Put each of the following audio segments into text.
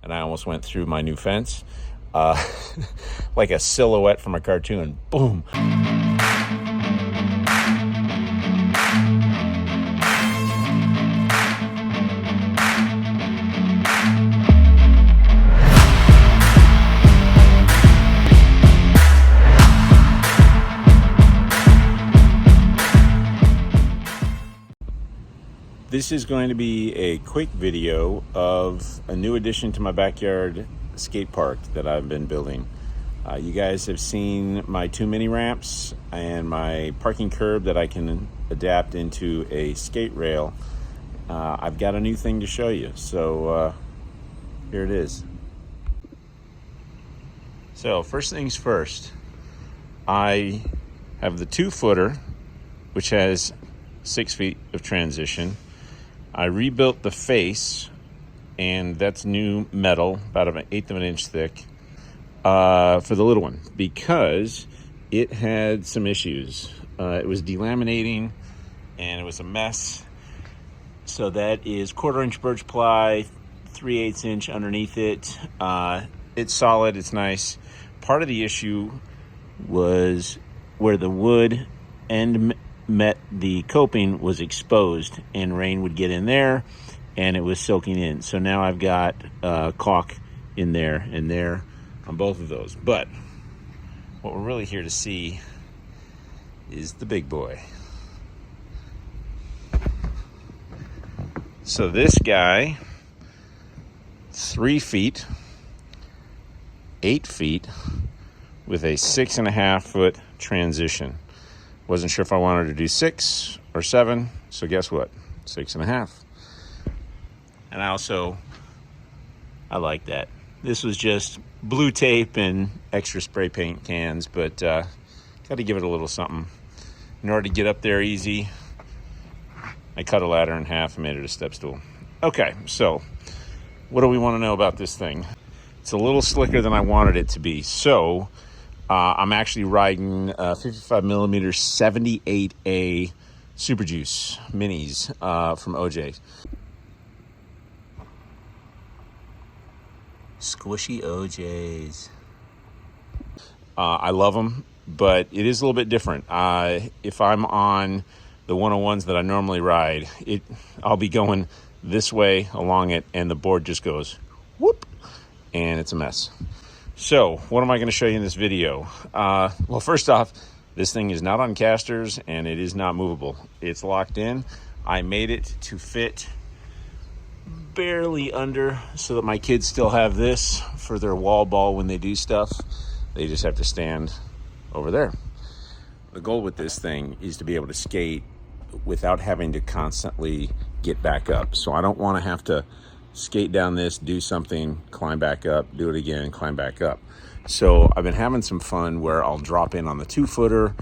and I almost went through my new fence. Like a silhouette from a cartoon. Boom. This is going to be a quick video of a new addition to my backyard skate park that I've been building. You guys have seen my 2 mini ramps and my parking curb that I can adapt into a skate rail. I've got a new thing to show you, so here it is. So first things first, I have the 2-footer, which has 6 feet of transition. I rebuilt the face, and that's new metal, about 1/8 of an inch thick, for the little one, because it had some issues. It was delaminating, and it was a mess. So that is 1/4 inch birch ply, 3/8 inch underneath it. It's solid, it's nice. Part of the issue was where the wood end met the coping was exposed, and rain would get in there and it was soaking in. So now I've got caulk in there and there on both of those. But what we're really here to see is the big boy. So this guy, 3 feet, 8 feet, with a 6.5 foot transition. Wasn't sure if I wanted to do 6 or 7, so guess what? 6.5. And I like that. This was just blue tape and extra spray paint cans, but got to give it a little something. In order to get up there easy, I cut a ladder in half and made it a step stool. Okay, so what do we want to know about this thing? It's a little slicker than I wanted it to be, so I'm actually riding 55 millimeter 78A Super Juice minis from OJ. Squishy OJs. I love them, but it is a little bit different. If I'm on the 101s that I normally ride, I'll be going this way along it, and the board just goes whoop, and it's a mess. So what am I going to show you in this video? Well, first off, this thing is not on casters and it is not movable. It's locked in. I made it to fit barely under so that my kids still have this for their wall ball when they do stuff. They just have to stand over there. The goal with this thing is to be able to skate without having to constantly get back up. So I don't want to have to skate down this, do something, climb back up, do it again, climb back up. So I've been having some fun where I'll drop in on the 2-footer,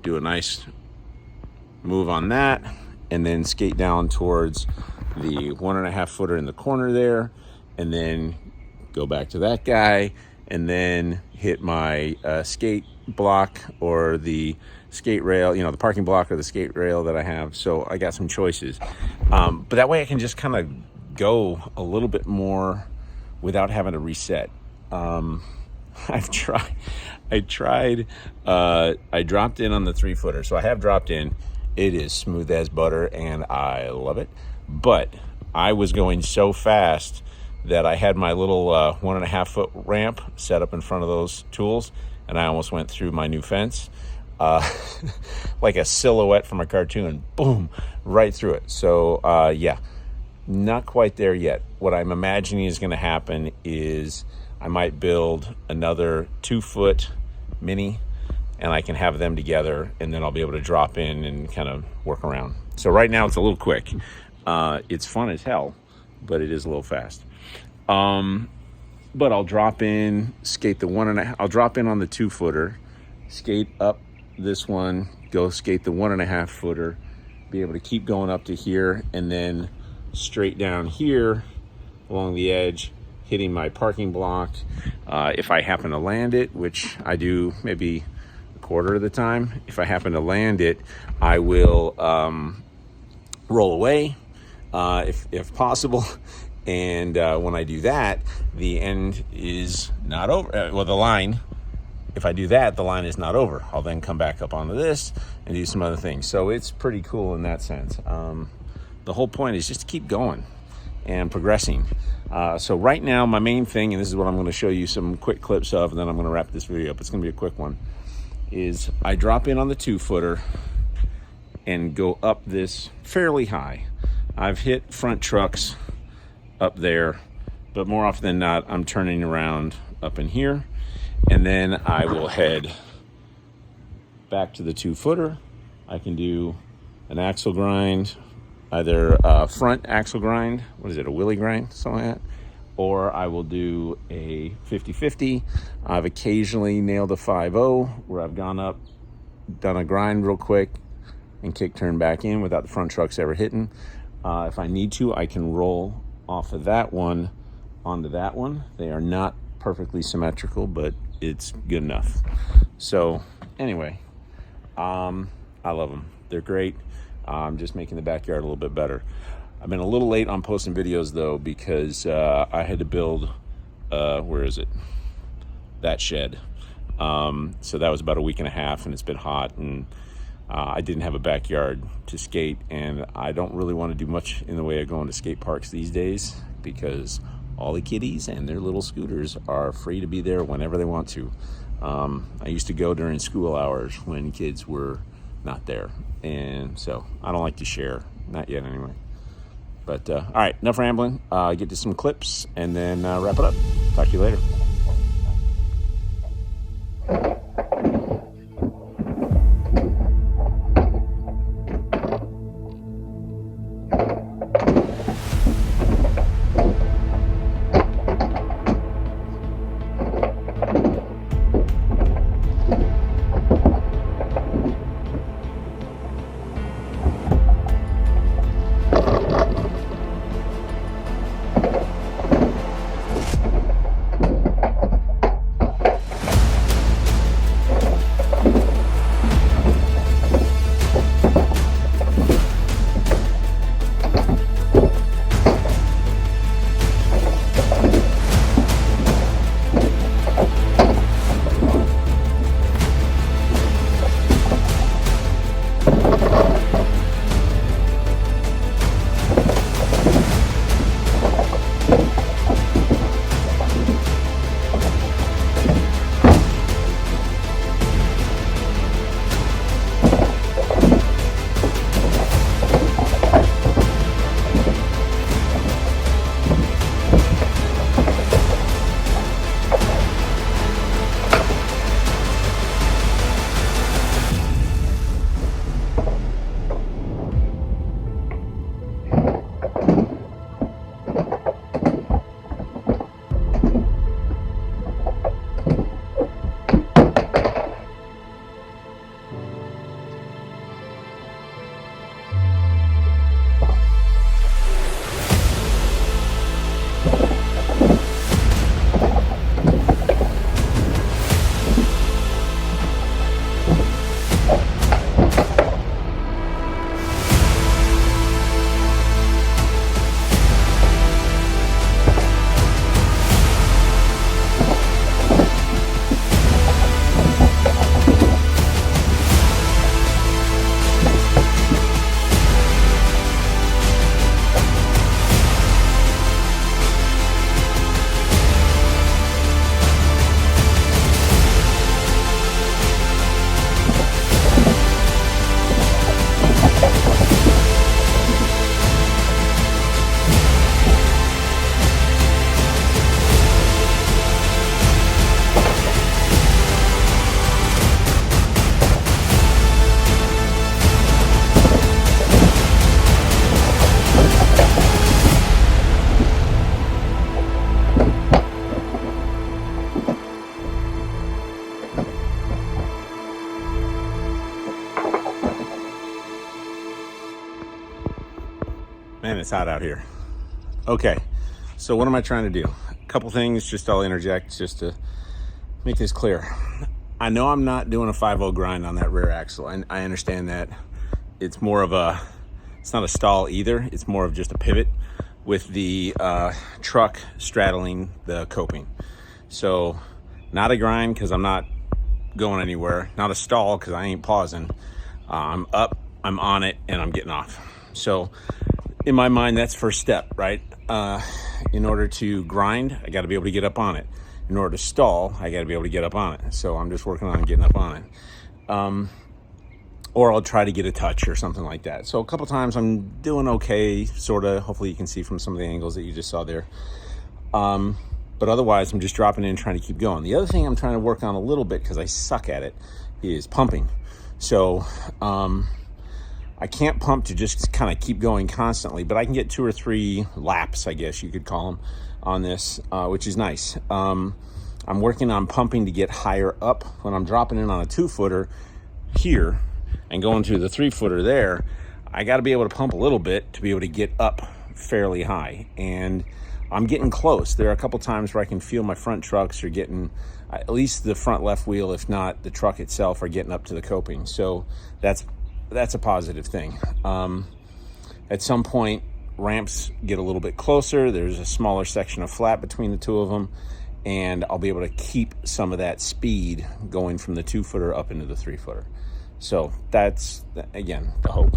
do a nice move on that, and then skate down towards the 1.5 footer in the corner there, and then go back to that guy, and then hit my skate block or the skate rail, the parking block or the skate rail that I have. So I got some choices. But that way I can just kind of go a little bit more without having to reset. I dropped in on the 3-footer, so I have dropped in. It is smooth as butter and I love it, but I was going so fast that I had my little 1.5 foot ramp set up in front of those tools, and I almost went through my new fence like a silhouette from a cartoon. Boom, right through it. So yeah, not quite there yet. What I'm imagining is going to happen is I might build another 2-foot mini, and I can have them together, and then I'll be able to drop in and kind of work around. So right now it's a little quick. It's fun as hell, but it is a little fast. But I'll drop in, skate the 1.5. I'll drop in on the 2-footer, skate up this one, go skate the 1.5 footer, be able to keep going up to here, and then straight down here along the edge, hitting my parking block. If I happen to land it, which I do maybe a quarter of the time, if I happen to land it, I will roll away if possible, And when I do that, the end is not over. Well, the line, if I do that, the line is not over. I'll then come back up onto this and do some other things. So it's pretty cool in that sense. The whole point is just to keep going and progressing. So right now, my main thing, and this is what I'm going to show you some quick clips of, and then I'm going to wrap this video up. It's going to be a quick one, is I drop in on the 2-footer and go up this fairly high. I've hit front trucks up there, but more often than not, I'm turning around up in here, and then I will head back to the 2-footer. I can do an axle grind, either a front axle grind, what is it, a wheelie grind, something like that, or I will do a 50-50. I've occasionally nailed a 5-0 where I've gone up, done a grind real quick, and kick turn back in without the front trucks ever hitting. If I need to, I can roll off of that one onto that one. They are not perfectly symmetrical, but it's good enough. So anyway, I love them. They're great. I'm just making the backyard a little bit better. I've been a little late on posting videos though, because I had to build, where is it? That shed. So that was about a week and a half, and it's been hot, and I didn't have a backyard to skate, and I don't really want to do much in the way of going to skate parks these days, because all the kiddies and their little scooters are free to be there whenever they want to. I used to go during school hours when kids were not there, and so I don't like to share, not yet anyway. But all right, enough rambling. Get to some clips and then wrap it up. Talk to you later. Man, it's hot out here. Okay, so what am I trying to do? A couple things, just I'll interject just to make this clear. I know I'm not doing a 5-0 grind on that rear axle, and I understand that. It's more of a, it's not a stall either. It's more of just a pivot. with the truck straddling the coping. So not a grind because I'm not going anywhere, not a stall because I ain't pausing. I'm up, I'm on it, and I'm getting off. So in my mind, that's first step, right? In order to grind, I got to be able to get up on it. In order to stall, I got to be able to get up on it. So I'm just working on getting up on it. Or I'll try to get a touch or something like that. So a couple times I'm doing okay, sort of. Hopefully you can see from some of the angles that you just saw there. But otherwise, I'm just dropping in, trying to keep going. The other thing I'm trying to work on a little bit, because I suck at it, is pumping. So I can't pump to just kind of keep going constantly, but I can get 2 or 3 laps, I guess you could call them, on this, which is nice. I'm working on pumping to get higher up. When I'm dropping in on a 2-footer here and going to the 3-footer there, I got to be able to pump a little bit to be able to get up fairly high. And I'm getting close. There are a couple times where I can feel my front trucks are getting, at least the front left wheel, if not the truck itself, are getting up to the coping. So that's a positive thing. At some point, ramps get a little bit closer. There's a smaller section of flat between the two of them, and I'll be able to keep some of that speed going from the 2-footer up into the 3-footer. So that's, again, the hope.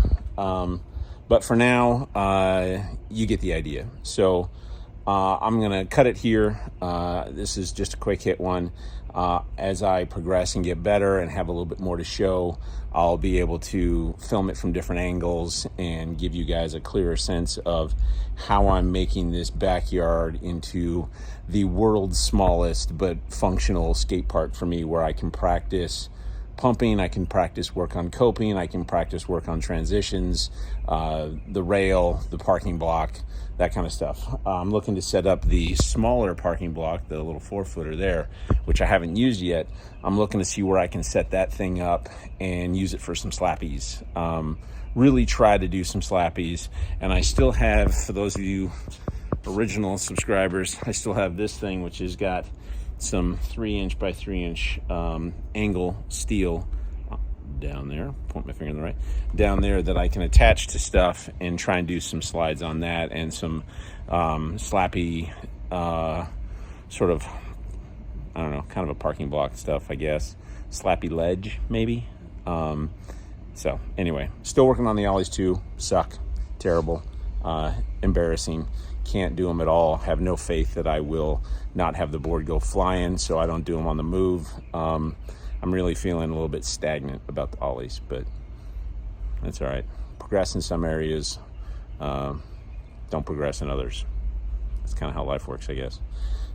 But for now, you get the idea. So I'm going to cut it here. This is just a quick hit one. As I progress and get better and have a little bit more to show, I'll be able to film it from different angles and give you guys a clearer sense of how I'm making this backyard into the world's smallest but functional skate park for me, where I can practice pumping, I can practice work on coping, I can practice work on transitions, the rail, the parking block, that kind of stuff. I'm looking to set up the smaller parking block, the little 4-footer there, which I haven't used yet. I'm looking to see where I can set that thing up and use it for some slappies. Really try to do some slappies. And I still have, for those of you original subscribers, I still have this thing, which has got some 3-inch by 3-inch angle steel down there, point my finger in the right, down there, that I can attach to stuff and try and do some slides on that, and some slappy sort of, I don't know, kind of a parking block stuff, I guess. Slappy ledge, maybe. So anyway, still working on the ollies too. Suck, terrible, embarrassing. Can't do them at all. Have no faith that I will not have the board go flying, so I don't do them on the move. I'm really feeling a little bit stagnant about the ollies, but that's all right. Progress in some areas, don't progress in others. That's kind of how life works, I guess.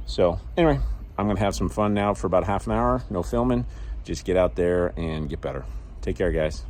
So anyway, I'm gonna have some fun now for about half an hour. No filming, just get out there and get better. Take care, guys.